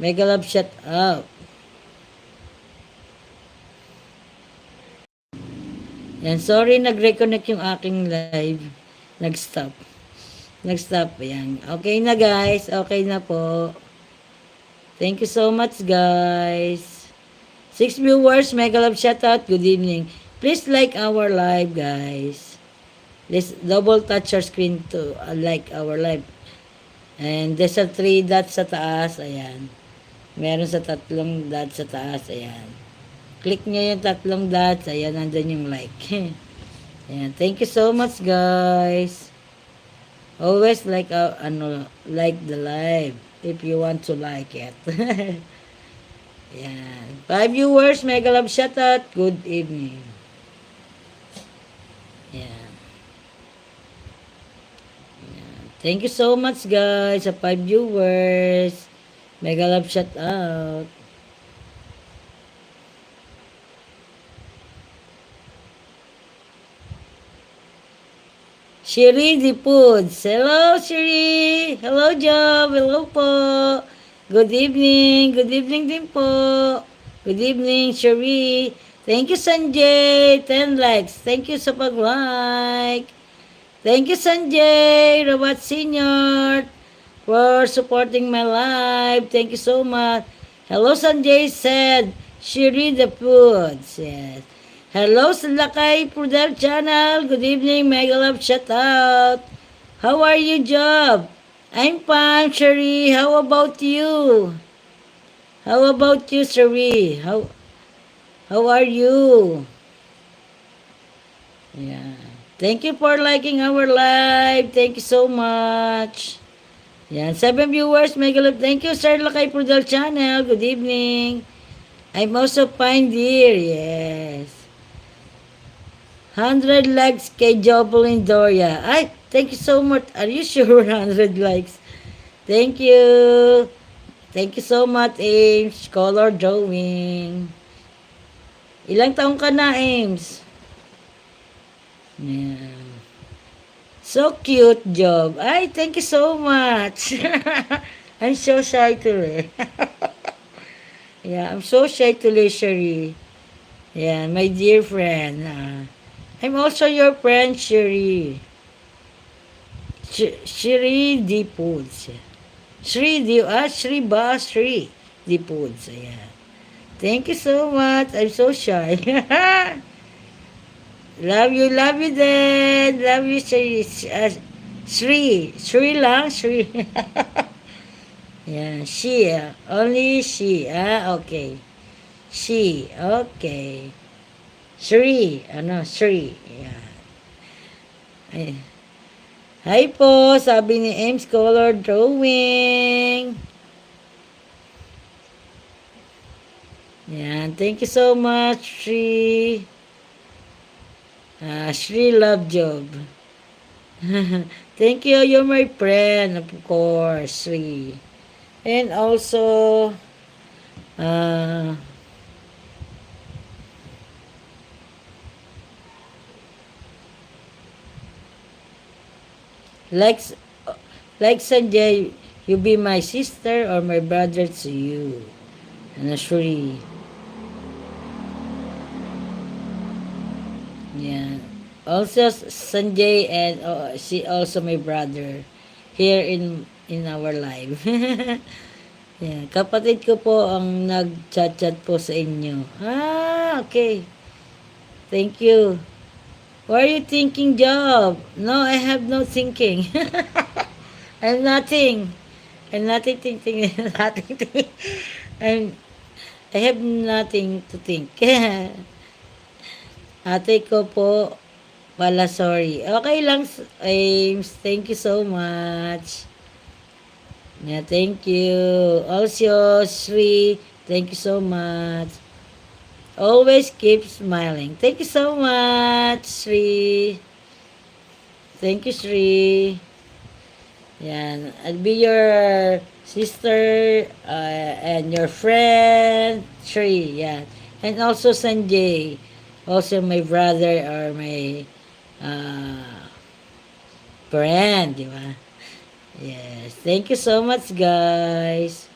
Mega love shout out. Yan, sorry nag-reconnect yung aking live. Nag-stop. Nag-stop. Yan. Okay na guys. Okay na po. Thank you so much guys. 6 viewers, mega love shout out. Good evening. Please like our live guys. Let's double touch your screen to like our live. And there's a 3 dots sa taas. Ayan. Meron sa 3 dots sa taas. Ayan. Click nyo yung 3 dots. Ayan, nandun yung like. Ayan. Thank you so much, guys. Always like, like the live. If you want to like it. Ayan. 5 viewers, mega love shout out. Good evening. Ayan. Ayan. Thank you so much, guys, sa 5 viewers. Mega love shout out. Shiri the Foods. Hello, Shiri. Hello, Job. Hello po. Good evening. Good evening din po. Good evening, Shiri. Thank you, Sanjay. 10 likes. Thank you sa pag-like. Thank you, Sanjay. Rawat Senior, for supporting my live. Thank you so much. Hello, Sanjay said. Shiri the Foods. Yes. Hello sa Lakay Prudel Channel. Good evening, mega love shout out. How are you, Job? I'm fine, Sherry. How about you? How about you, Sherry? How are you? Yeah. Thank you for liking our live. Thank you so much. Yan, 7 viewers, mega love. Thank you, Sir Lakay Prudel Channel. Good evening. I'm also fine, dear. Yes. 100 likes kay Jovelyn Doria. Ay, thank you so much. Are you sure 100 likes? Thank you. Thank you so much, Ames. Color drawing. Ilang taong ka na, Ames? Yeah. So cute, Job. Ay, thank you so much. I'm so shy today. Yeah, I'm so shy today, Sherry. Yeah, my dear friend. I'm also your friend, Shiri. Shiri D. Foods. Shri D. Foods. Ayan. Thank you so much. I'm so shy. Love you then. Love you, Shri. Shri lang, Shri. Yeah, she. Only she. Okay. She. Okay. Shri. Shri. Yeah. Ay. Hi po, sabi ni Ames Color Drawing. Yan. Thank you so much, Shri. Shri Love Job. Thank you. You're my friend, of course, Shri. And also, like Sanjay, you be my sister or my brother to you. Shuri. Yeah. Also Sanjay and she also my brother here in our live. Yeah, kapatid ko po ang nag-chat po sa inyo. Okay. Thank you. What are you thinking, Job? No, I have no thinking. I'm nothing. I'm nothing thinking. Nothing thinking. I have nothing to think. Ate ko po pala, sorry. Okay lang, Ames. Thank you so much. Yeah, thank you. Also, Sri, thank you so much. Always keep smiling. Thank you so much, Sri. Thank you, Sri. Yan. I'll be your sister and your friend, Sri. Yan. And also Sanjay. Also my brother or my friend, di ba? Yes. Thank you so much, guys.